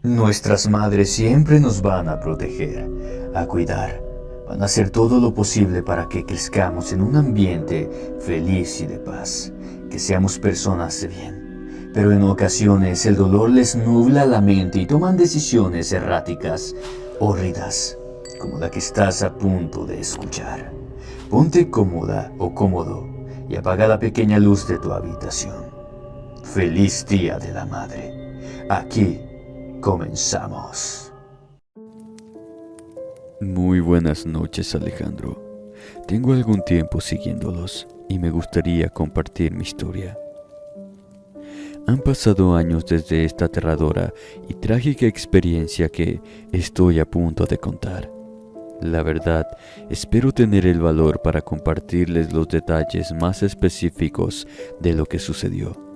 Nuestras madres siempre nos van a proteger, a cuidar. Van a hacer todo lo posible para que crezcamos en un ambiente feliz y de paz, que seamos personas de bien. Pero en ocasiones el dolor les nubla la mente y toman decisiones erráticas, hórridas, como la que estás a punto de escuchar. Ponte cómoda o cómodo y apaga la pequeña luz de tu habitación. Feliz Día de la Madre. Aquí comenzamos. Muy buenas noches, Alejandro. Tengo algún tiempo siguiéndolos y me gustaría compartir mi historia. Han pasado años desde esta aterradora y trágica experiencia que estoy a punto de contar. La verdad, espero tener el valor para compartirles los detalles más específicos de lo que sucedió.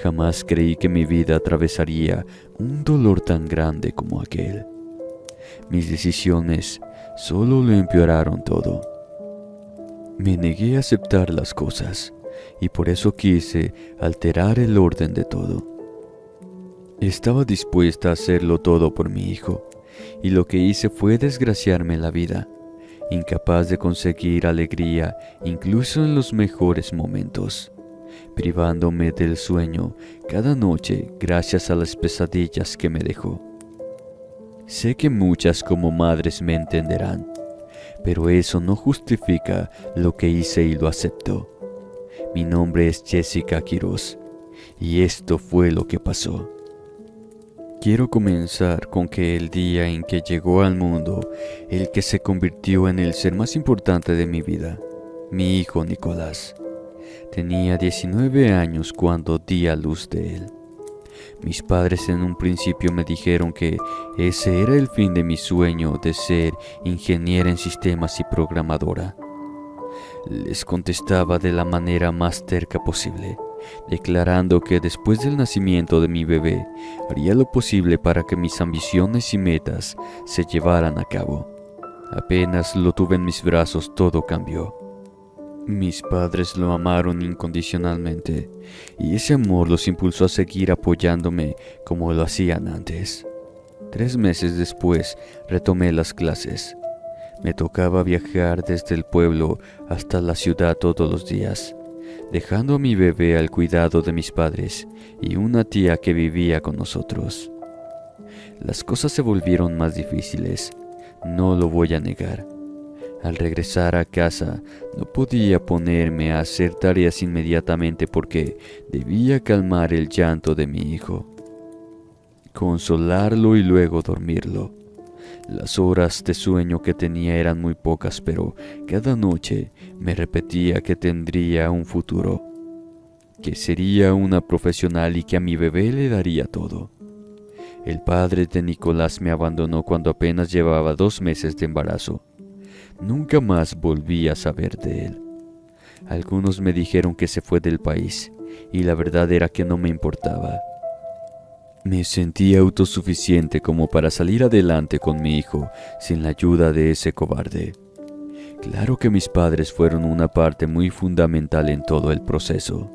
Jamás creí que mi vida atravesaría un dolor tan grande como aquel. Mis decisiones solo lo empeoraron todo. Me negué a aceptar las cosas y por eso quise alterar el orden de todo. Estaba dispuesta a hacerlo todo por mi hijo y lo que hice fue desgraciarme la vida, incapaz de conseguir alegría incluso en los mejores momentos, privándome del sueño cada noche gracias a las pesadillas que me dejó. Sé que muchas como madres me entenderán, pero eso no justifica lo que hice y lo acepto. Mi nombre es Jessica Quiroz, y esto fue lo que pasó. Quiero comenzar con que el día en que llegó al mundo, el que se convirtió en el ser más importante de mi vida, mi hijo Nicolás. Tenía 19 años cuando di a luz de él. Mis padres en un principio me dijeron que ese era el fin de mi sueño de ser ingeniera en sistemas y programadora. Les contestaba de la manera más terca posible, declarando que después del nacimiento de mi bebé haría lo posible para que mis ambiciones y metas se llevaran a cabo. Apenas lo tuve en mis brazos, todo cambió. Mis padres lo amaron incondicionalmente y ese amor los impulsó a seguir apoyándome como lo hacían antes. 3 meses después retomé las clases. Me tocaba viajar desde el pueblo hasta la ciudad todos los días, dejando a mi bebé al cuidado de mis padres y una tía que vivía con nosotros. Las cosas se volvieron más difíciles, no lo voy a negar. Al regresar a casa, no podía ponerme a hacer tareas inmediatamente porque debía calmar el llanto de mi hijo, consolarlo y luego dormirlo. Las horas de sueño que tenía eran muy pocas, pero cada noche me repetía que tendría un futuro, que sería una profesional y que a mi bebé le daría todo. El padre de Nicolás me abandonó cuando apenas llevaba 2 meses de embarazo. Nunca más volví a saber de él. Algunos me dijeron que se fue del país, y la verdad era que no me importaba. Me sentía autosuficiente como para salir adelante con mi hijo sin la ayuda de ese cobarde. Claro que mis padres fueron una parte muy fundamental en todo el proceso.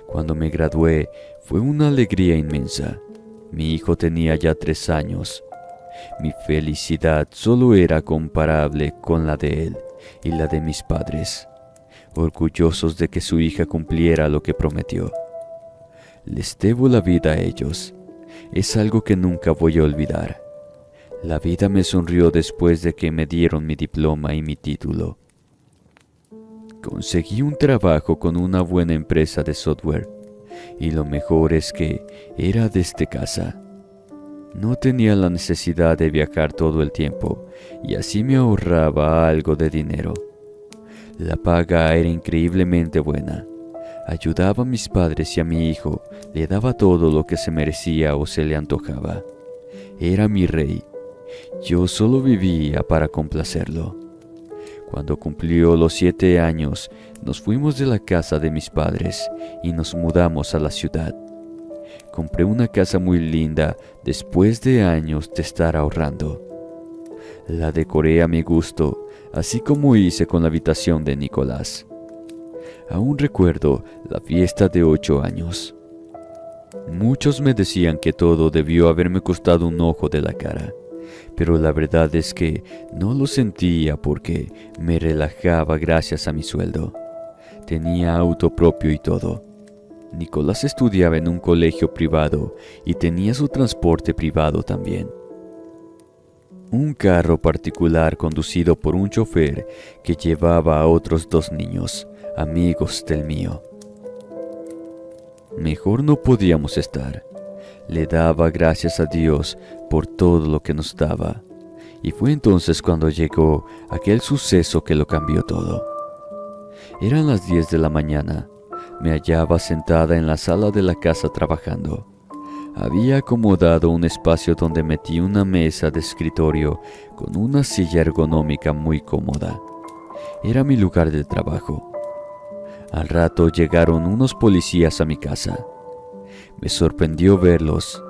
Cuando me gradué, fue una alegría inmensa. Mi hijo tenía ya 3 años. Mi felicidad solo era comparable con la de él y la de mis padres, orgullosos de que su hija cumpliera lo que prometió. Les debo la vida a ellos. Es algo que nunca voy a olvidar. La vida me sonrió después de que me dieron mi diploma y mi título. Conseguí un trabajo con una buena empresa de software y lo mejor es que era desde casa. No tenía la necesidad de viajar todo el tiempo y así me ahorraba algo de dinero. La paga era increíblemente buena. Ayudaba a mis padres y a mi hijo, le daba todo lo que se merecía o se le antojaba. Era mi rey. Yo solo vivía para complacerlo. Cuando cumplió los 7 años, nos fuimos de la casa de mis padres y nos mudamos a la ciudad. Compré una casa muy linda después de años de estar ahorrando. La decoré a mi gusto, así como hice con la habitación de Nicolás. Aún recuerdo la fiesta de 8 años. Muchos me decían que todo debió haberme costado un ojo de la cara, pero la verdad es que no lo sentía porque me relajaba gracias a mi sueldo. Tenía auto propio y todo. Nicolás estudiaba en un colegio privado y tenía su transporte privado también. Un carro particular conducido por un chofer que llevaba a otros 2 niños, amigos del mío. Mejor no podíamos estar. Le daba gracias a Dios por todo lo que nos daba. Y fue entonces cuando llegó aquel suceso que lo cambió todo. Eran las 10 de la mañana. Me hallaba sentada en la sala de la casa trabajando. Había acomodado un espacio donde metí una mesa de escritorio con una silla ergonómica muy cómoda. Era mi lugar de trabajo. Al rato llegaron unos policías a mi casa. Me sorprendió verlos.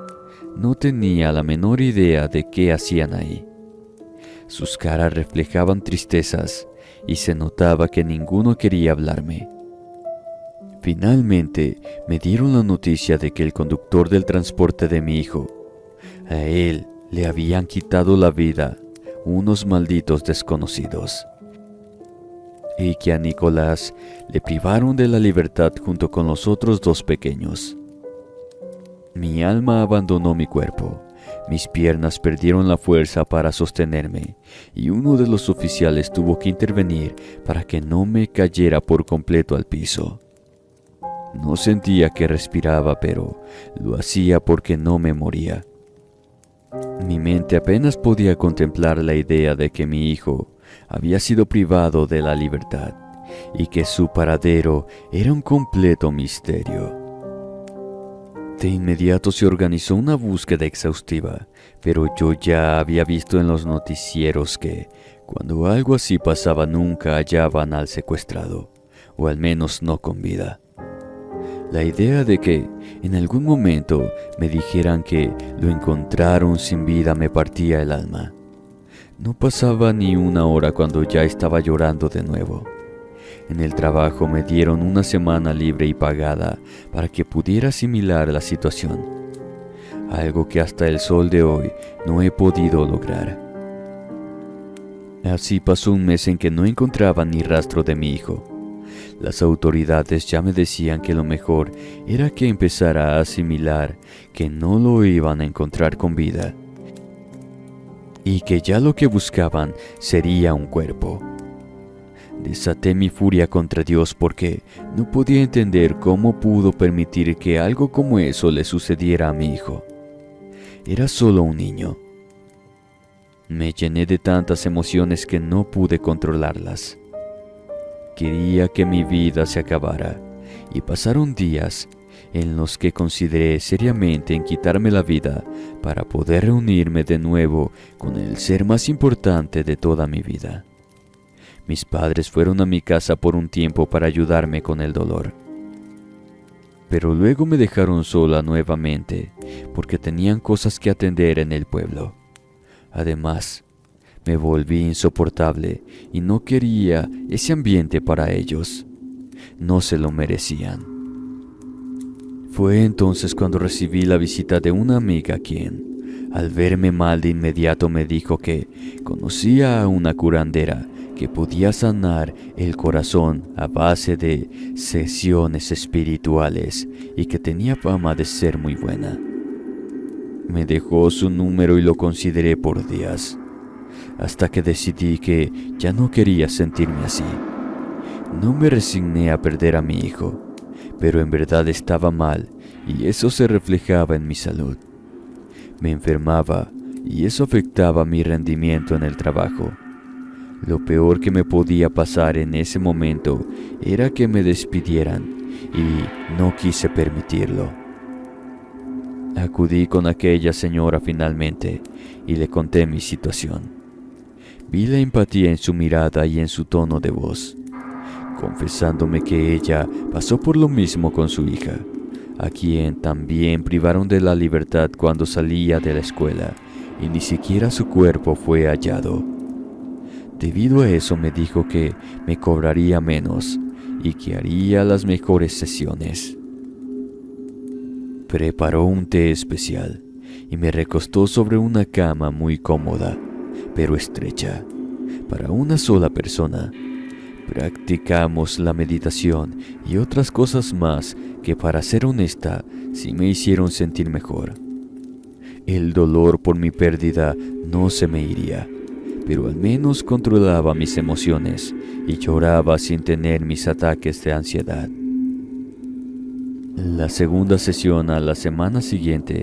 No tenía la menor idea de qué hacían ahí. Sus caras reflejaban tristezas y se notaba que ninguno quería hablarme. Finalmente me dieron la noticia de que el conductor del transporte de mi hijo, a él le habían quitado la vida unos malditos desconocidos, y que a Nicolás le privaron de la libertad junto con los otros 2 pequeños. Mi alma abandonó mi cuerpo, mis piernas perdieron la fuerza para sostenerme, y uno de los oficiales tuvo que intervenir para que no me cayera por completo al piso. No sentía que respiraba, pero lo hacía porque no me moría. Mi mente apenas podía contemplar la idea de que mi hijo había sido privado de la libertad y que su paradero era un completo misterio. De inmediato se organizó una búsqueda exhaustiva, pero yo ya había visto en los noticieros que, cuando algo así pasaba, nunca hallaban al secuestrado, o al menos no con vida. La idea de que en algún momento me dijeran que lo encontraron sin vida me partía el alma. No pasaba ni una hora cuando ya estaba llorando de nuevo. En el trabajo me dieron una semana libre y pagada para que pudiera asimilar la situación, algo que hasta el sol de hoy no he podido lograr. Así pasó un mes en que no encontraba ni rastro de mi hijo. Las autoridades ya me decían que lo mejor era que empezara a asimilar que no lo iban a encontrar con vida y que ya lo que buscaban sería un cuerpo. Desaté mi furia contra Dios porque no podía entender cómo pudo permitir que algo como eso le sucediera a mi hijo. Era solo un niño. Me llené de tantas emociones que no pude controlarlas. Quería que mi vida se acabara, y pasaron días en los que consideré seriamente en quitarme la vida para poder reunirme de nuevo con el ser más importante de toda mi vida. Mis padres fueron a mi casa por un tiempo para ayudarme con el dolor, pero luego me dejaron sola nuevamente porque tenían cosas que atender en el pueblo. Además, me volví insoportable y no quería ese ambiente para ellos. No se lo merecían. Fue entonces cuando recibí la visita de una amiga quien, al verme mal de inmediato, me dijo que conocía a una curandera que podía sanar el corazón a base de sesiones espirituales y que tenía fama de ser muy buena. Me dejó su número y lo consideré por días, hasta que decidí que ya no quería sentirme así. No me resigné a perder a mi hijo, pero en verdad estaba mal y eso se reflejaba en mi salud. Me enfermaba y eso afectaba mi rendimiento en el trabajo. Lo peor que me podía pasar en ese momento era que me despidieran y no quise permitirlo. Acudí con aquella señora finalmente y le conté mi situación. Vi la empatía en su mirada y en su tono de voz, confesándome que ella pasó por lo mismo con su hija, a quien también privaron de la libertad cuando salía de la escuela y ni siquiera su cuerpo fue hallado. Debido a eso me dijo que me cobraría menos y que haría las mejores sesiones. preparó un té especial y me recostó sobre una cama muy cómoda, pero estrecha, para una sola persona. Practicamos la meditación y otras cosas más que, para ser honesta, sí me hicieron sentir mejor. El dolor por mi pérdida no se me iría, pero al menos controlaba mis emociones y lloraba sin tener mis ataques de ansiedad. La segunda sesión a la semana siguiente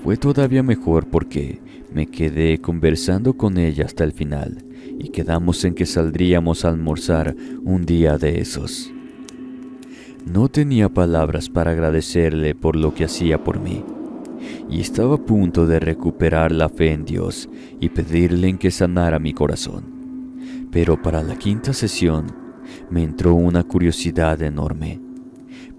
fue todavía mejor porque me quedé conversando con ella hasta el final y quedamos en que saldríamos a almorzar un día de esos. No tenía palabras para agradecerle por lo que hacía por mí, y estaba a punto de recuperar la fe en Dios y pedirle en que sanara mi corazón. Pero para la quinta sesión me entró una curiosidad enorme.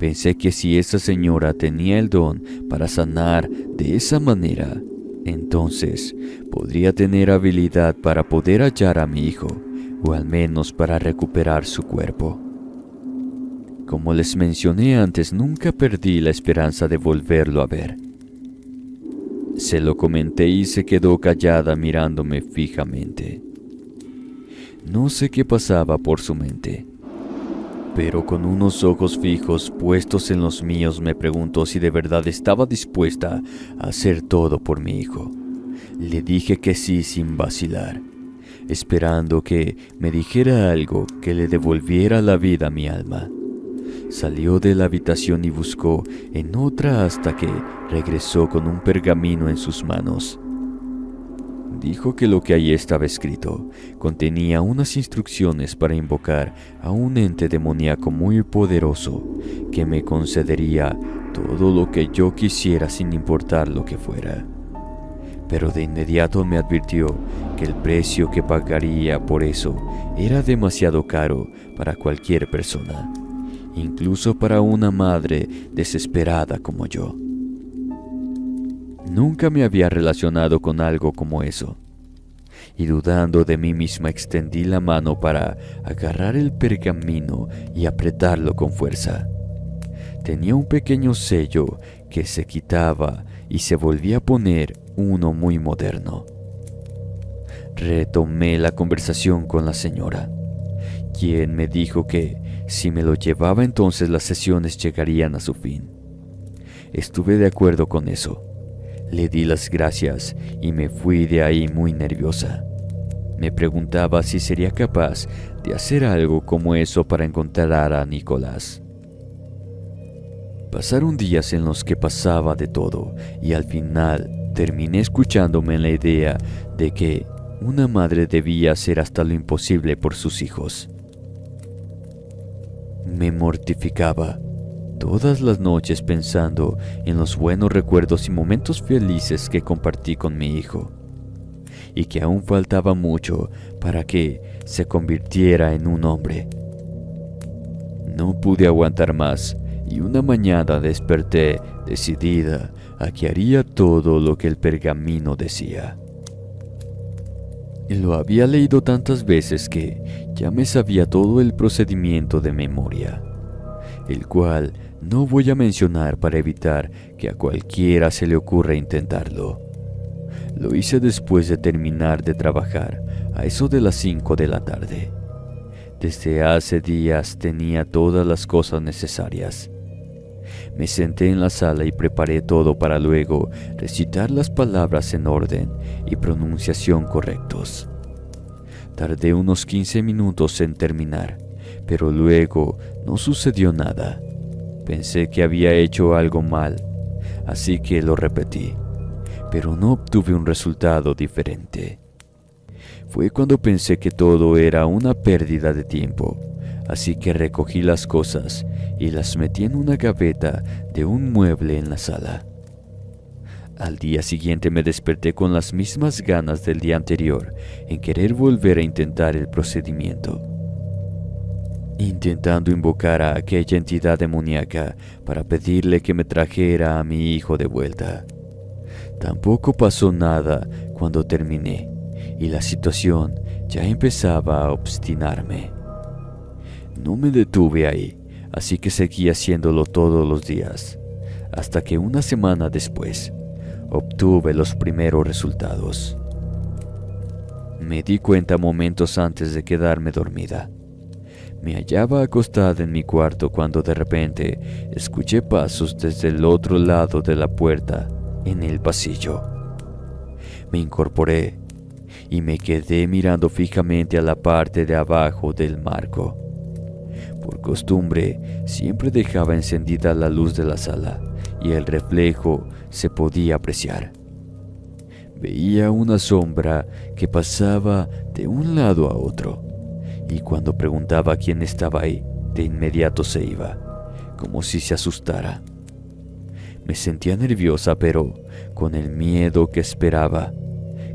Pensé que si esa señora tenía el don para sanar de esa manera, entonces podría tener habilidad para poder hallar a mi hijo, o al menos para recuperar su cuerpo. Como les mencioné antes, nunca perdí la esperanza de volverlo a ver. Se lo comenté y se quedó callada mirándome fijamente. No sé qué pasaba por su mente, pero con unos ojos fijos puestos en los míos me preguntó si de verdad estaba dispuesta a hacer todo por mi hijo. Le dije que sí sin vacilar, esperando que me dijera algo que le devolviera la vida a mi alma. Salió de la habitación y buscó en otra hasta que regresó con un pergamino en sus manos. Dijo que lo que allí estaba escrito contenía unas instrucciones para invocar a un ente demoníaco muy poderoso que me concedería todo lo que yo quisiera sin importar lo que fuera. Pero de inmediato me advirtió que el precio que pagaría por eso era demasiado caro para cualquier persona, incluso para una madre desesperada como yo. Nunca me había relacionado con algo como eso, y dudando de mí misma extendí la mano para agarrar el pergamino y apretarlo con fuerza. Tenía un pequeño sello que se quitaba y se volvía a poner uno muy moderno. Retomé la conversación con la señora, quien me dijo que si me lo llevaba entonces las sesiones llegarían a su fin. Estuve de acuerdo con eso. Le di las gracias y me fui de ahí muy nerviosa. Me preguntaba si sería capaz de hacer algo como eso para encontrar a Nicolás. Pasaron días en los que pasaba de todo y al final terminé escuchándome en la idea de que una madre debía hacer hasta lo imposible por sus hijos. Me mortificaba todas las noches pensando en los buenos recuerdos y momentos felices que compartí con mi hijo, y que aún faltaba mucho para que se convirtiera en un hombre. No pude aguantar más y una mañana desperté decidida a que haría todo lo que el pergamino decía. Lo había leído tantas veces que ya me sabía todo el procedimiento de memoria, el cual no voy a mencionar para evitar que a cualquiera se le ocurra intentarlo. Lo hice después de terminar de trabajar, a eso de las 5 de la tarde. Desde hace días tenía todas las cosas necesarias. Me senté en la sala y preparé todo para luego recitar las palabras en orden y pronunciación correctos. Tardé unos 15 minutos en terminar, pero luego no sucedió nada. Pensé que había hecho algo mal, así que lo repetí, pero no obtuve un resultado diferente. Fue cuando pensé que todo era una pérdida de tiempo, así que recogí las cosas y las metí en una gaveta de un mueble en la sala. Al día siguiente me desperté con las mismas ganas del día anterior en querer volver a intentar el procedimiento, intentando invocar a aquella entidad demoníaca para pedirle que me trajera a mi hijo de vuelta. Tampoco pasó nada cuando terminé, y la situación ya empezaba a obstinarme. No me detuve ahí, así que seguí haciéndolo todos los días, hasta que una semana después obtuve los primeros resultados. Me di cuenta momentos antes de quedarme dormida. Me hallaba acostada en mi cuarto cuando de repente escuché pasos desde el otro lado de la puerta en el pasillo. Me incorporé y me quedé mirando fijamente a la parte de abajo del marco. Por costumbre, siempre dejaba encendida la luz de la sala y el reflejo se podía apreciar. Veía una sombra que pasaba de un lado a otro, y cuando preguntaba quién estaba ahí, de inmediato se iba, como si se asustara. Me sentía nerviosa, pero con el miedo que esperaba.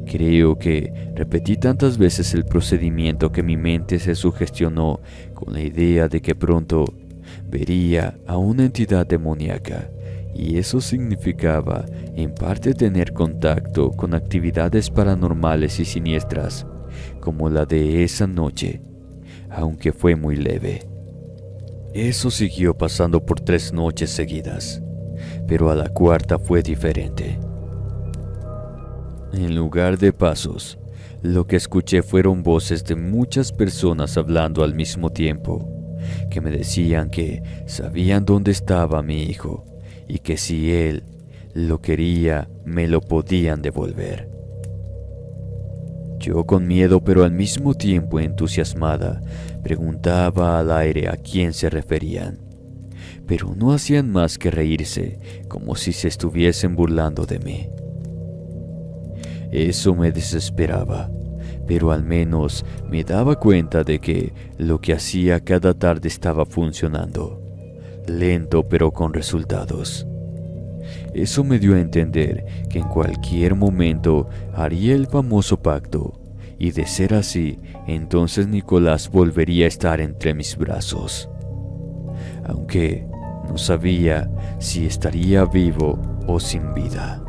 Creo que repetí tantas veces el procedimiento que mi mente se sugestionó con la idea de que pronto vería a una entidad demoníaca, y eso significaba en parte tener contacto con actividades paranormales y siniestras, como la de esa noche, aunque fue muy leve. Eso siguió pasando por 3 noches seguidas, pero a la cuarta fue diferente. En lugar de pasos, lo que escuché fueron voces de muchas personas hablando al mismo tiempo, que me decían que sabían dónde estaba mi hijo y que si él lo quería, me lo podían devolver. Yo, con miedo pero al mismo tiempo entusiasmada, preguntaba al aire a quién se referían, pero no hacían más que reírse, como si se estuviesen burlando de mí. Eso me desesperaba, pero al menos me daba cuenta de que lo que hacía cada tarde estaba funcionando, lento pero con resultados. Eso me dio a entender que en cualquier momento haría el famoso pacto, y de ser así, entonces Nicolás volvería a estar entre mis brazos. Aunque no sabía si estaría vivo o sin vida.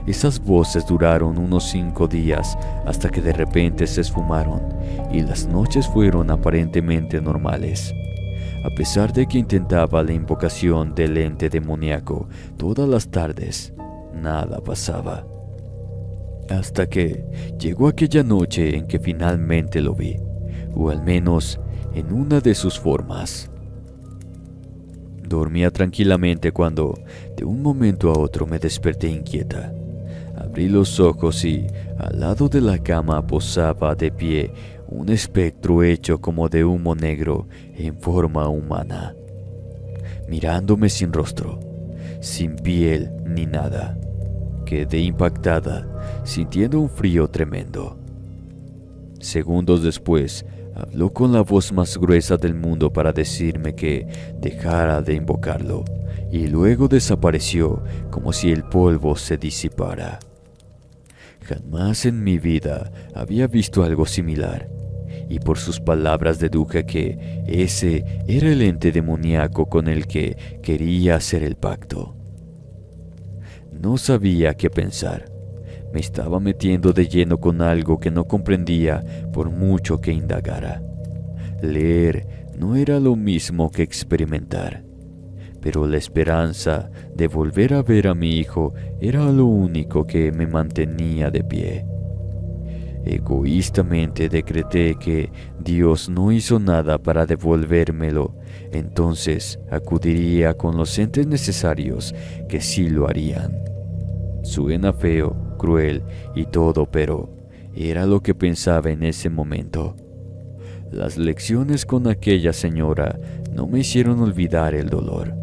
Esas voces duraron unos 5 días hasta que de repente se esfumaron y las noches fueron aparentemente normales. A pesar de que intentaba la invocación del ente demoníaco todas las tardes, nada pasaba. Hasta que llegó aquella noche en que finalmente lo vi, o al menos en una de sus formas. Dormía tranquilamente cuando, de un momento a otro, me desperté inquieta. Abrí los ojos y, al lado de la cama, posaba de pie un espectro hecho como de humo negro en forma humana, mirándome sin rostro, sin piel ni nada. Quedé impactada, sintiendo un frío tremendo. Segundos después, habló con la voz más gruesa del mundo para decirme que dejara de invocarlo, y luego desapareció como si el polvo se disipara. Jamás en mi vida había visto algo similar, y por sus palabras deduje que ese era el ente demoníaco con el que quería hacer el pacto. No sabía qué pensar. Me estaba metiendo de lleno con algo que no comprendía por mucho que indagara. Leer no era lo mismo que experimentar, pero la esperanza de volver a ver a mi hijo era lo único que me mantenía de pie. Egoístamente decreté que Dios no hizo nada para devolvérmelo, entonces acudiría con los entes necesarios que sí lo harían. Suena feo, cruel y todo, pero era lo que pensaba en ese momento. Las lecciones con aquella señora no me hicieron olvidar el dolor,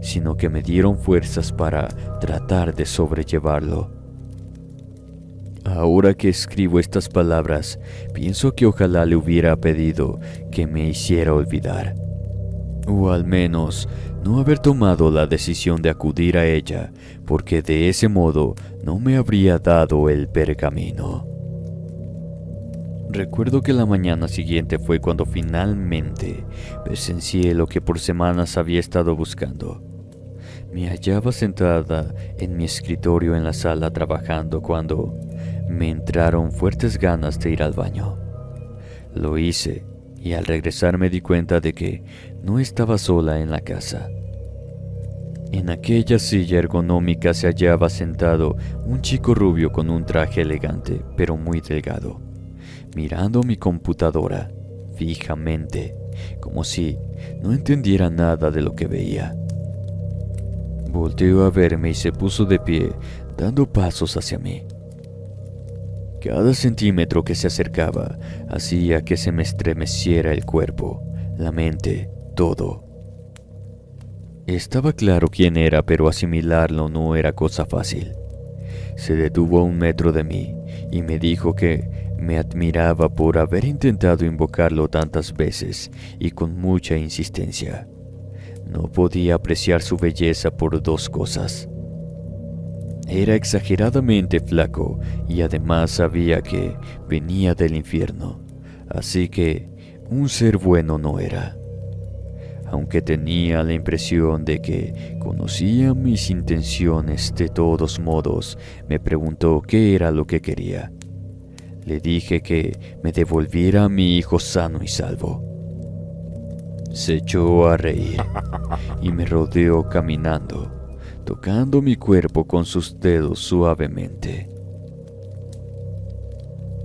sino que me dieron fuerzas para tratar de sobrellevarlo. Ahora que escribo estas palabras, pienso que ojalá le hubiera pedido que me hiciera olvidar, o al menos no haber tomado la decisión de acudir a ella, porque de ese modo no me habría dado el pergamino. Recuerdo que la mañana siguiente fue cuando finalmente presencié lo que por semanas había estado buscando. Me hallaba sentada en mi escritorio en la sala trabajando cuando me entraron fuertes ganas de ir al baño. Lo hice y al regresar me di cuenta de que no estaba sola en la casa. En aquella silla ergonómica se hallaba sentado un chico rubio con un traje elegante, pero muy delgado, mirando mi computadora fijamente, como si no entendiera nada de lo que veía. Volteó a verme y se puso de pie, dando pasos hacia mí. Cada centímetro que se acercaba hacía que se me estremeciera el cuerpo, la mente, todo. Estaba claro quién era, pero asimilarlo no era cosa fácil. Se detuvo a 1 metro de mí y me dijo que me admiraba por haber intentado invocarlo tantas veces y con mucha insistencia. No podía apreciar su belleza por 2 cosas. Era exageradamente flaco y además sabía que venía del infierno, así que un ser bueno no era. Aunque tenía la impresión de que conocía mis intenciones, de todos modos me preguntó qué era lo que quería. Le dije que me devolviera a mi hijo sano y salvo. Se echó a reír y me rodeó caminando, tocando mi cuerpo con sus dedos suavemente.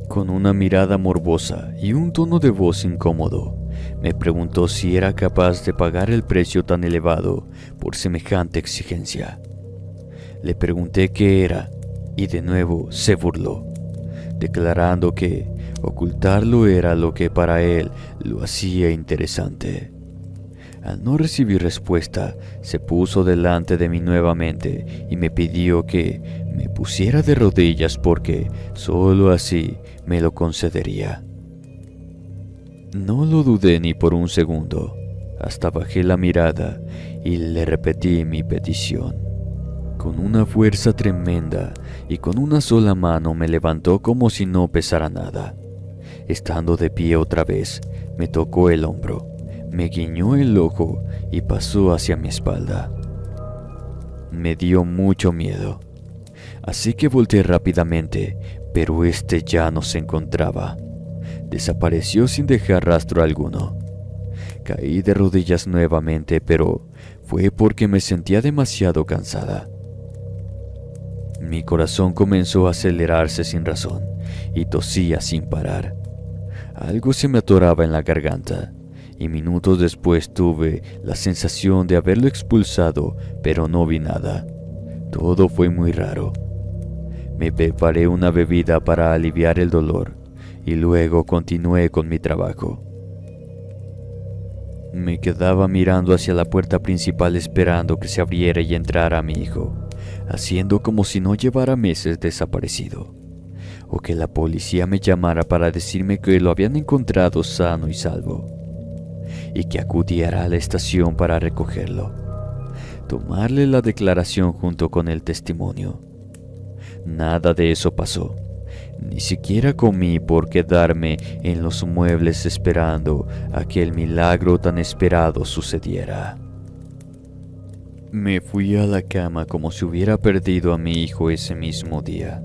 Con una mirada morbosa y un tono de voz incómodo, me preguntó si era capaz de pagar el precio tan elevado por semejante exigencia. Le pregunté qué era y de nuevo se burló, declarando que ocultarlo era lo que para él lo hacía interesante. Al no recibir respuesta, se puso delante de mí nuevamente y me pidió que me pusiera de rodillas porque solo así me lo concedería. No lo dudé ni por un segundo, hasta bajé la mirada y le repetí mi petición. Con una fuerza tremenda y con una sola mano me levantó como si no pesara nada. Estando de pie otra vez, me tocó el hombro, me guiñó el ojo y pasó hacia mi espalda. Me dio mucho miedo, así que volteé rápidamente, pero este ya no se encontraba. Desapareció sin dejar rastro alguno. Caí de rodillas nuevamente, pero fue porque me sentía demasiado cansada. Mi corazón comenzó a acelerarse sin razón y tosía sin parar. Algo se me atoraba en la garganta y minutos después tuve la sensación de haberlo expulsado, pero no vi nada. Todo fue muy raro. Me preparé una bebida para aliviar el dolor y luego continué con mi trabajo. Me quedaba mirando hacia la puerta principal esperando que se abriera y entrara mi hijo, haciendo como si no llevara meses desaparecido, o que la policía me llamara para decirme que lo habían encontrado sano y salvo, y que acudiera a la estación para recogerlo, tomarle la declaración junto con el testimonio. Nada de eso pasó. Ni siquiera comí por quedarme en los muebles esperando a que el milagro tan esperado sucediera. Me fui a la cama como si hubiera perdido a mi hijo ese mismo día.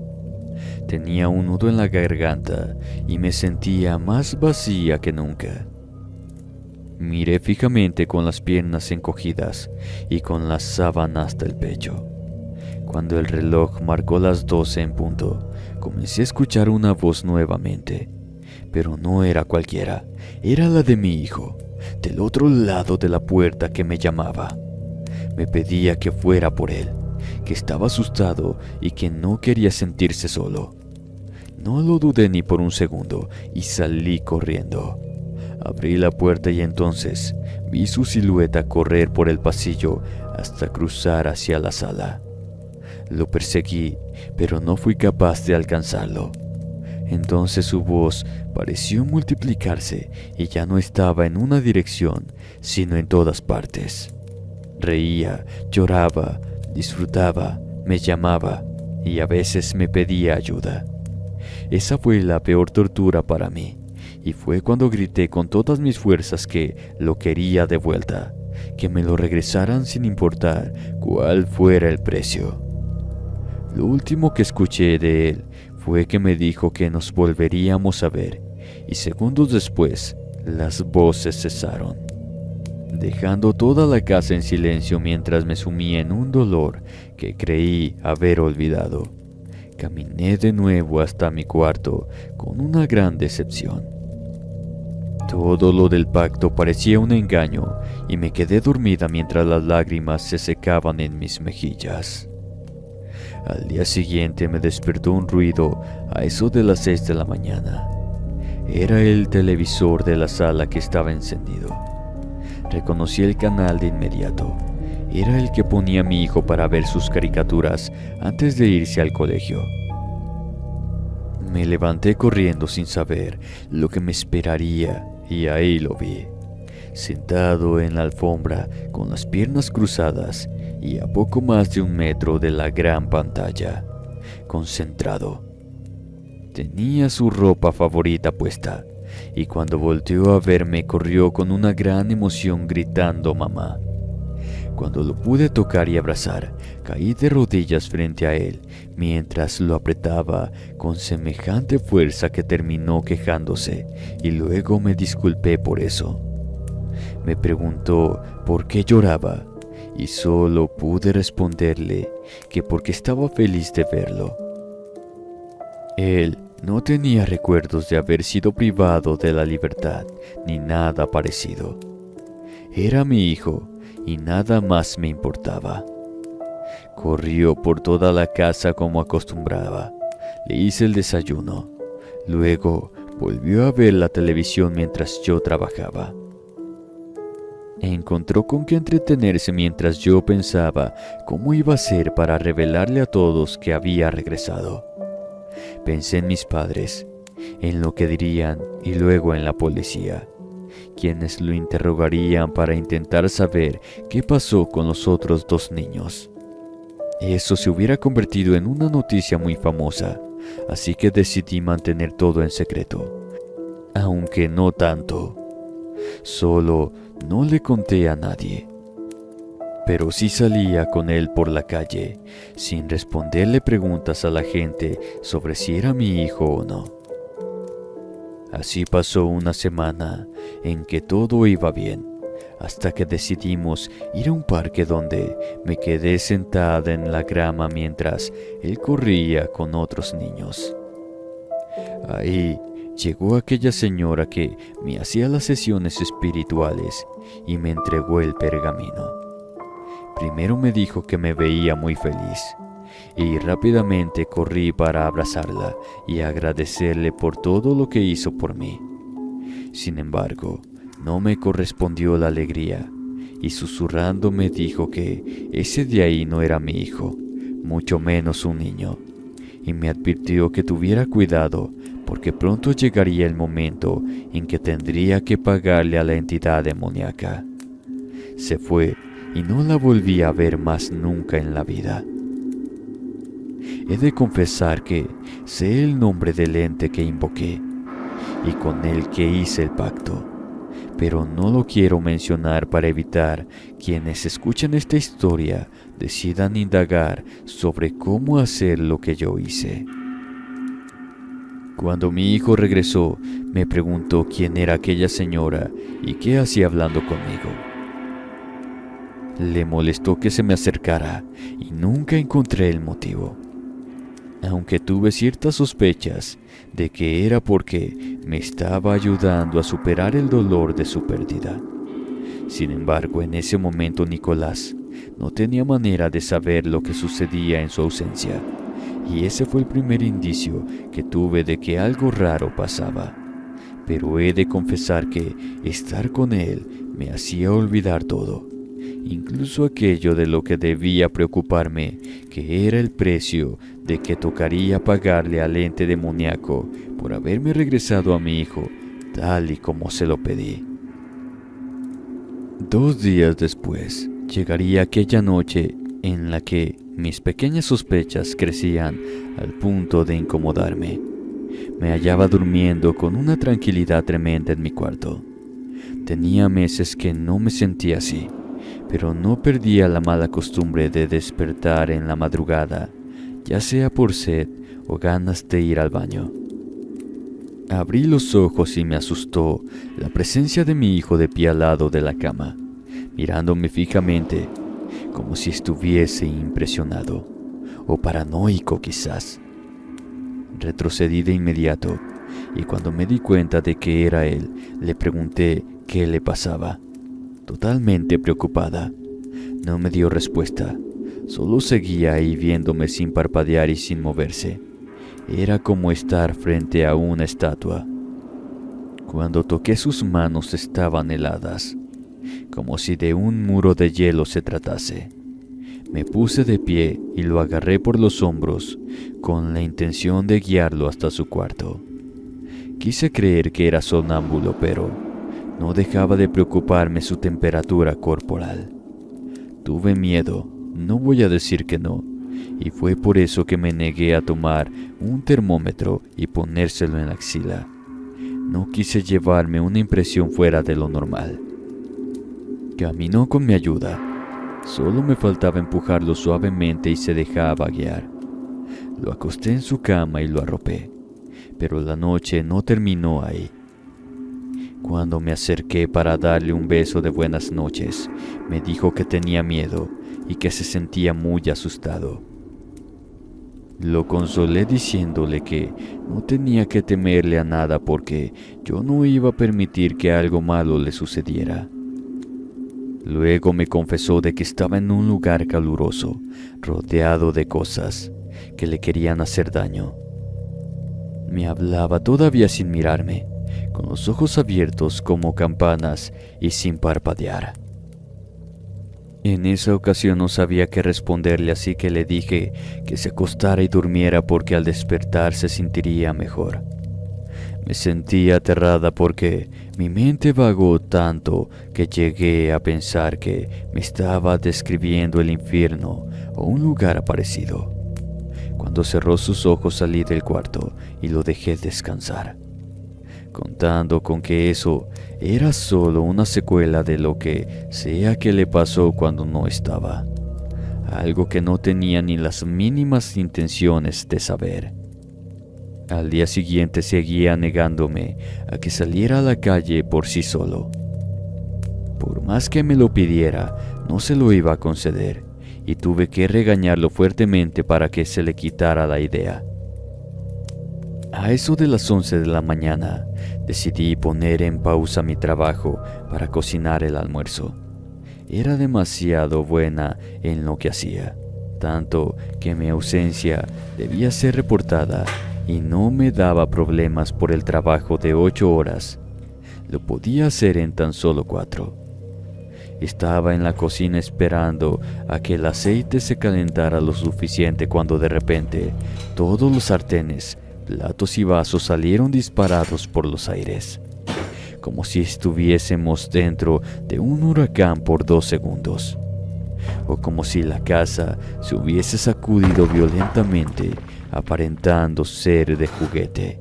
Tenía un nudo en la garganta y me sentía más vacía que nunca. Miré fijamente con las piernas encogidas y con la sábana hasta el pecho. Cuando el reloj marcó las 12 en punto, comencé a escuchar una voz nuevamente, pero no era cualquiera, era la de mi hijo, del otro lado de la puerta que me llamaba. Me pedía que fuera por él, que estaba asustado y que no quería sentirse solo. No lo dudé ni por un segundo y salí corriendo. Abrí la puerta y entonces vi su silueta correr por el pasillo hasta cruzar hacia la sala. Lo perseguí, pero no fui capaz de alcanzarlo. Entonces su voz pareció multiplicarse y ya no estaba en una dirección, sino en todas partes. Reía, lloraba, disfrutaba, me llamaba y a veces me pedía ayuda. Esa fue la peor tortura para mí, y fue cuando grité con todas mis fuerzas que lo quería de vuelta, que me lo regresaran sin importar cuál fuera el precio. Lo último que escuché de él fue que me dijo que nos volveríamos a ver, y segundos después las voces cesaron. dejando toda la casa en silencio mientras me sumía en un dolor que creí haber olvidado. Caminé de nuevo hasta mi cuarto con una gran decepción. Todo lo del pacto parecía un engaño y me quedé dormida mientras las lágrimas se secaban en mis mejillas. Al día siguiente me despertó un ruido a eso de las 6 de la mañana. Era el televisor de la sala que estaba encendido. Reconocí el canal de inmediato. Era el que ponía mi hijo para ver sus caricaturas antes de irse al colegio. Me levanté corriendo sin saber lo que me esperaría y ahí lo vi, sentado en la alfombra con las piernas cruzadas y a poco más de 1 metro de la gran pantalla, concentrado. Tenía su ropa favorita puesta y cuando volteó a verme corrió con una gran emoción gritando mamá. Cuando lo pude tocar y abrazar, caí de rodillas frente a él mientras lo apretaba con semejante fuerza que terminó quejándose y luego me disculpé por eso. Me preguntó por qué lloraba y solo pude responderle que porque estaba feliz de verlo. Él no tenía recuerdos de haber sido privado de la libertad ni nada parecido. Era mi hijo y nada más me importaba. Corrió por toda la casa como acostumbraba. Le hice el desayuno. Luego volvió a ver la televisión mientras yo trabajaba. Encontró con qué entretenerse mientras yo pensaba cómo iba a ser para revelarle a todos que había regresado. Pensé en mis padres, en lo que dirían y luego en la policía, quienes lo interrogarían para intentar saber qué pasó con los otros 2 niños. Eso se hubiera convertido en una noticia muy famosa, así que decidí mantener todo en secreto. Aunque no tanto. Solo no le conté a nadie. Pero sí salía con él por la calle, sin responderle preguntas a la gente sobre si era mi hijo o no. Así pasó una semana en que todo iba bien, hasta que decidimos ir a un parque donde me quedé sentada en la grama mientras él corría con otros niños. Ahí llegó aquella señora que me hacía las sesiones espirituales y me entregó el pergamino. Primero me dijo que me veía muy feliz y rápidamente corrí para abrazarla y agradecerle por todo lo que hizo por mí. Sin embargo, no me correspondió la alegría y susurrando me dijo que ese de ahí no era mi hijo, mucho menos un niño, y me advirtió que tuviera cuidado porque pronto llegaría el momento en que tendría que pagarle a la entidad demoníaca. Se fue y no la volví a ver más nunca en la vida. He de confesar que sé el nombre del ente que invoqué y con el que hice el pacto, pero no lo quiero mencionar para evitar quienes escuchen esta historia decidan indagar sobre cómo hacer lo que yo hice. Cuando mi hijo regresó, me preguntó quién era aquella señora y qué hacía hablando conmigo. Le molestó que se me acercara y nunca encontré el motivo, aunque tuve ciertas sospechas de que era porque me estaba ayudando a superar el dolor de su pérdida. Sin embargo, en ese momento Nicolás no tenía manera de saber lo que sucedía en su ausencia, y ese fue el primer indicio que tuve de que algo raro pasaba. Pero he de confesar que estar con él me hacía olvidar todo, incluso aquello de lo que debía preocuparme, que era el precio de que tocaría pagarle al ente demoníaco por haberme regresado a mi hijo tal y como se lo pedí. 2 días después, llegaría aquella noche en la que mis pequeñas sospechas crecían al punto de incomodarme. Me hallaba durmiendo con una tranquilidad tremenda en mi cuarto. Tenía meses que no me sentía así, pero no perdía la mala costumbre de despertar en la madrugada, ya sea por sed o ganas de ir al baño. Abrí los ojos y me asustó la presencia de mi hijo de pie al lado de la cama. mirándome fijamente, como si estuviese impresionado, o paranoico quizás. Retrocedí de inmediato, y cuando me di cuenta de que era él, le pregunté qué le pasaba. Totalmente preocupada, no me dio respuesta, solo seguía ahí viéndome sin parpadear y sin moverse. Era como estar frente a una estatua. Cuando toqué sus manos estaban heladas, como si de un muro de hielo se tratase. Me puse de pie y lo agarré por los hombros con la intención de guiarlo hasta su cuarto. Quise creer que era sonámbulo, pero no dejaba de preocuparme su temperatura corporal. Tuve miedo, no voy a decir que no, y fue por eso que me negué a tomar un termómetro y ponérselo en la axila. No quise llevarme una impresión fuera de lo normal. Caminó con mi ayuda. Solo me faltaba empujarlo suavemente y se dejaba guiar. Lo acosté en su cama y lo arropé, pero la noche no terminó ahí. Cuando me acerqué para darle un beso de buenas noches, me dijo que tenía miedo y que se sentía muy asustado. Lo consolé diciéndole que no tenía que temerle a nada porque yo no iba a permitir que algo malo le sucediera. Luego me confesó de que estaba en un lugar caluroso, rodeado de cosas que le querían hacer daño. Me hablaba todavía sin mirarme, con los ojos abiertos como campanas y sin parpadear. En esa ocasión no sabía qué responderle, así que le dije que se acostara y durmiera porque al despertar se sentiría mejor. Me sentía aterrada porque mi mente vagó tanto que llegué a pensar que me estaba describiendo el infierno o un lugar parecido. Cuando cerró sus ojos salí del cuarto y lo dejé descansar, contando con que eso era solo una secuela de lo que sea que le pasó cuando no estaba, algo que no tenía ni las mínimas intenciones de saber. Al día siguiente seguía negándome a que saliera a la calle por sí solo. Por más que me lo pidiera, no se lo iba a conceder, y tuve que regañarlo fuertemente para que se le quitara la idea. A eso de las 11 de la mañana, decidí poner en pausa mi trabajo para cocinar el almuerzo. Era demasiado buena en lo que hacía, tanto que mi ausencia debía ser reportada y no me daba problemas por el trabajo de 8 horas. Lo podía hacer en tan solo 4. Estaba en la cocina esperando a que el aceite se calentara lo suficiente cuando de repente todos los sartenes, platos y vasos salieron disparados por los aires, como si estuviésemos dentro de un huracán por 2 segundos, o como si la casa se hubiese sacudido violentamente, aparentando ser de juguete.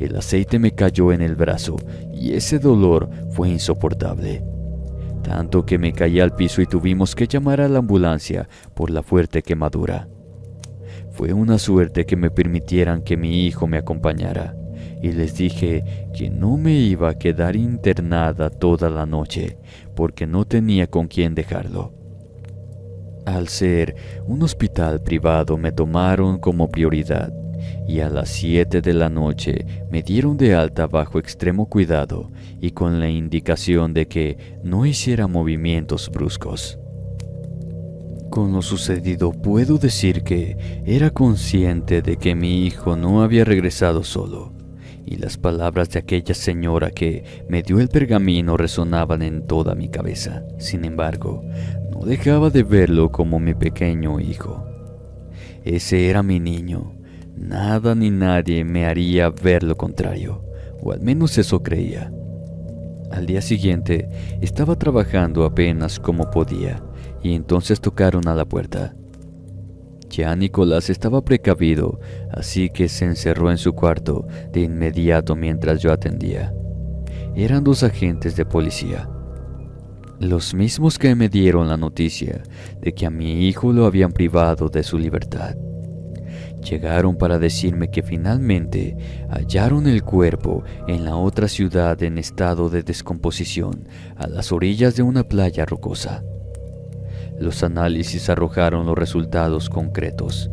El aceite me cayó en el brazo y ese dolor fue insoportable, tanto que me caí al piso y tuvimos que llamar a la ambulancia por la fuerte quemadura. Fue una suerte que me permitieran que mi hijo me acompañara, y les dije que no me iba a quedar internada toda la noche porque no tenía con quién dejarlo. Al ser un hospital privado me tomaron como prioridad y a las 7 de la noche me dieron de alta bajo extremo cuidado y con la indicación de que no hiciera movimientos bruscos. Con lo sucedido puedo decir que era consciente de que mi hijo no había regresado solo, y las palabras de aquella señora que me dio el pergamino resonaban en toda mi cabeza. Sin embargo, no dejaba de verlo como mi pequeño hijo. Ese era mi niño. Nada ni nadie me haría ver lo contrario, o al menos eso creía. Al día siguiente estaba trabajando apenas como podía, y entonces tocaron a la puerta. Ya Nicolás estaba precavido, así que se encerró en su cuarto de inmediato mientras yo atendía. Eran 2 agentes de policía, los mismos que me dieron la noticia de que a mi hijo lo habían privado de su libertad. Llegaron para decirme que finalmente hallaron el cuerpo en la otra ciudad en estado de descomposición, a las orillas de una playa rocosa. Los análisis arrojaron los resultados concretos.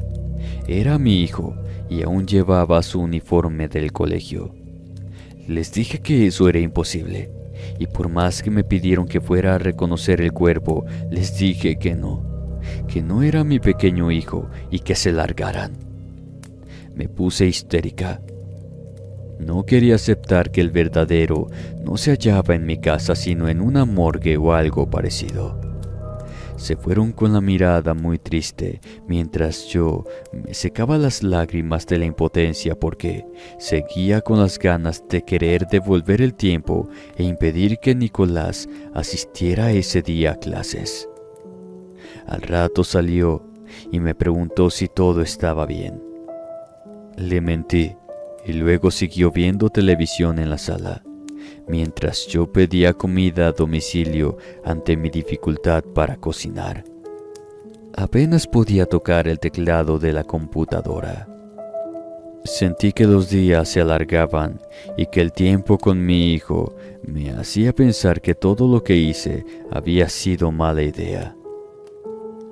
Era mi hijo y aún llevaba su uniforme del colegio. Les dije que eso era imposible, y por más que me pidieron que fuera a reconocer el cuerpo, les dije que no era mi pequeño hijo y que se largaran. Me puse histérica. No quería aceptar que el verdadero no se hallaba en mi casa, sino en una morgue o algo parecido. Se fueron con la mirada muy triste, mientras yo me secaba las lágrimas de la impotencia porque seguía con las ganas de querer devolver el tiempo e impedir que Nicolás asistiera ese día a clases. Al rato salió y me preguntó si todo estaba bien. Le mentí y luego siguió viendo televisión en la sala, mientras yo pedía comida a domicilio ante mi dificultad para cocinar. Apenas podía tocar el teclado de la computadora. Sentí que los días se alargaban y que el tiempo con mi hijo me hacía pensar que todo lo que hice había sido mala idea.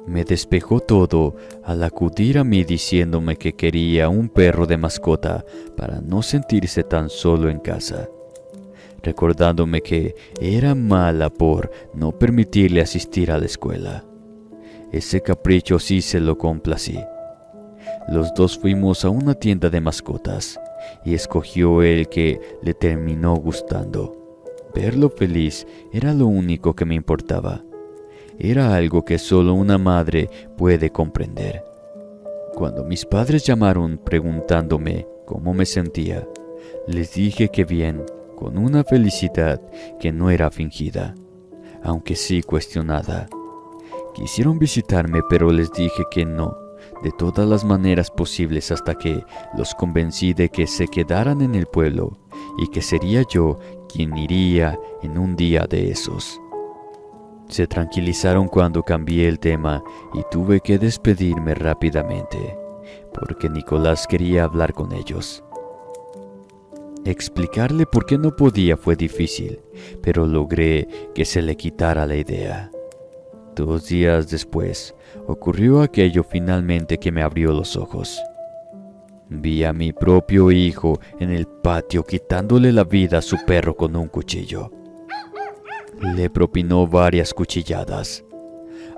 Me despejó todo al acudir a mí diciéndome que quería un perro de mascota para no sentirse tan solo en casa, recordándome que era mala por no permitirle asistir a la escuela. Ese capricho sí se lo complací. Los dos fuimos a una tienda de mascotas y escogió el que le terminó gustando. Verlo feliz era lo único que me importaba. Era algo que solo una madre puede comprender. Cuando mis padres llamaron preguntándome cómo me sentía, les dije que bien, con una felicidad que no era fingida, aunque sí cuestionada. Quisieron visitarme, pero les dije que no, de todas las maneras posibles, hasta que los convencí de que se quedaran en el pueblo y que sería yo quien iría en un día de esos. Se tranquilizaron cuando cambié el tema y tuve que despedirme rápidamente, porque Nicolás quería hablar con ellos. Explicarle por qué no podía fue difícil, pero logré que se le quitara la idea. 2 días después, ocurrió aquello finalmente que me abrió los ojos. Vi a mi propio hijo en el patio quitándole la vida a su perro con un cuchillo. Le propinó varias cuchilladas,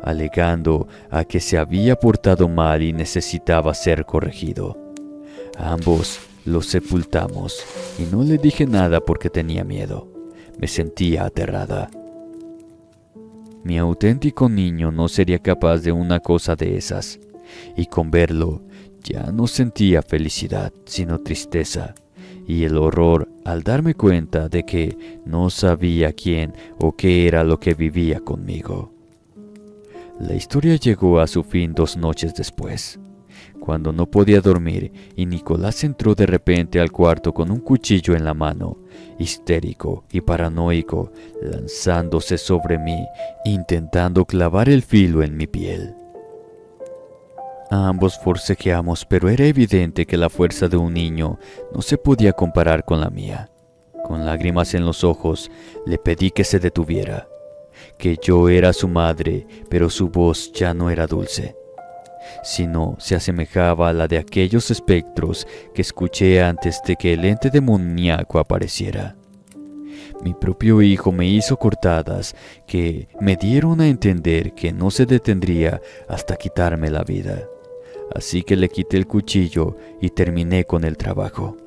alegando a que se había portado mal y necesitaba ser corregido. Ambos los sepultamos y no le dije nada porque tenía miedo. Me sentía aterrada. Mi auténtico niño no sería capaz de una cosa de esas, y con verlo ya no sentía felicidad, sino tristeza y el horror al darme cuenta de que no sabía quién o qué era lo que vivía conmigo. La historia llegó a su fin 2 noches después, cuando no podía dormir y Nicolás entró de repente al cuarto con un cuchillo en la mano, histérico y paranoico, lanzándose sobre mí, intentando clavar el filo en mi piel. Ambos forcejeamos, pero era evidente que la fuerza de un niño no se podía comparar con la mía. Con lágrimas en los ojos, le pedí que se detuviera, que yo era su madre, pero su voz ya no era dulce, sino se asemejaba a la de aquellos espectros que escuché antes de que el ente demoníaco apareciera. Mi propio hijo me hizo cortadas que me dieron a entender que no se detendría hasta quitarme la vida. Así que le quité el cuchillo y terminé con el trabajo.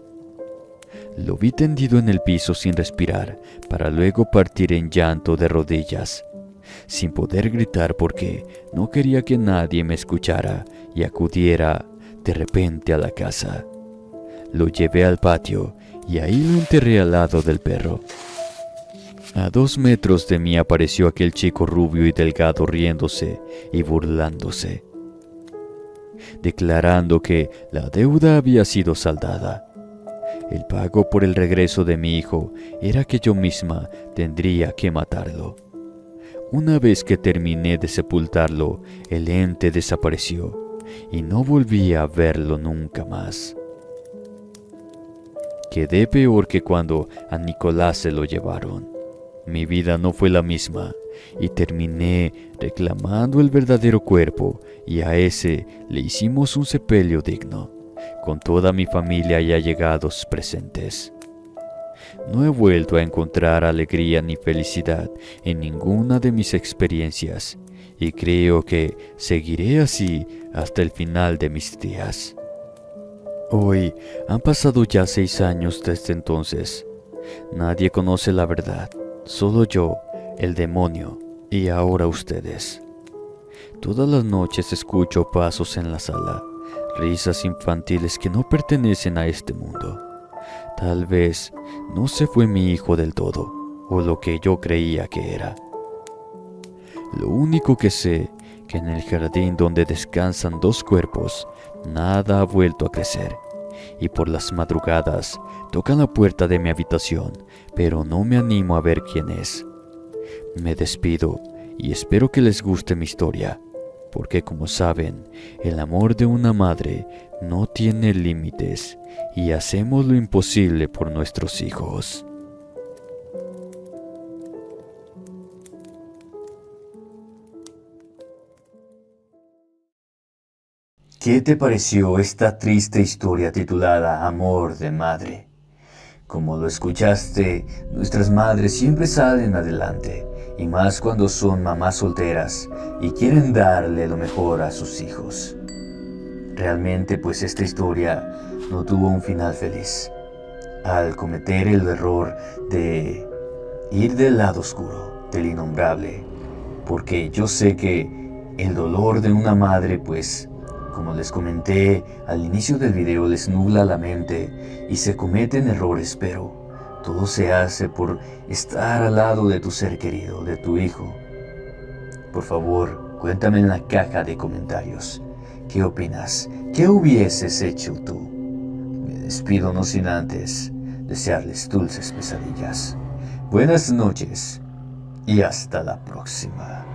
Lo vi tendido en el piso sin respirar, para luego partir en llanto de rodillas, sin poder gritar porque no quería que nadie me escuchara y acudiera de repente a la casa. Lo llevé al patio y ahí lo enterré al lado del perro. A 2 metros de mí apareció aquel chico rubio y delgado riéndose y burlándose, declarando que la deuda había sido saldada. El pago por el regreso de mi hijo era que yo misma tendría que matarlo. Una vez que terminé de sepultarlo, el ente desapareció y no volví a verlo nunca más. Quedé peor que cuando a Nicolás se lo llevaron. Mi vida no fue la misma y terminé reclamando el verdadero cuerpo, y a ese le hicimos un sepelio digno, con toda mi familia y allegados presentes. No he vuelto a encontrar alegría ni felicidad en ninguna de mis experiencias, y creo que seguiré así hasta el final de mis días. Hoy han pasado ya 6 años desde entonces. Nadie conoce la verdad, solo yo, el demonio, y ahora ustedes. Todas las noches escucho pasos en la sala, risas infantiles que no pertenecen a este mundo. Tal vez no se fue mi hijo del todo, o lo que yo creía que era. Lo único que sé, que en el jardín donde descansan 2 cuerpos, nada ha vuelto a crecer, y por las madrugadas tocan la puerta de mi habitación, pero no me animo a ver quién es. Me despido y espero que les guste mi historia, porque como saben, el amor de una madre no tiene límites y hacemos lo imposible por nuestros hijos. ¿Qué te pareció esta triste historia titulada Amor de Madre? Como lo escuchaste, nuestras madres siempre salen adelante, y más cuando son mamás solteras y quieren darle lo mejor a sus hijos. Realmente, pues esta historia no tuvo un final feliz. Al cometer el error de ir del lado oscuro, del innombrable, porque yo sé que el dolor de una madre, pues, como les comenté al inicio del video, les nubla la mente y se cometen errores, pero todo se hace por estar al lado de tu ser querido, de tu hijo. Por favor, cuéntame en la caja de comentarios. ¿Qué opinas? ¿Qué hubieses hecho tú? Me despido no sin antes desearles dulces pesadillas. Buenas noches y hasta la próxima.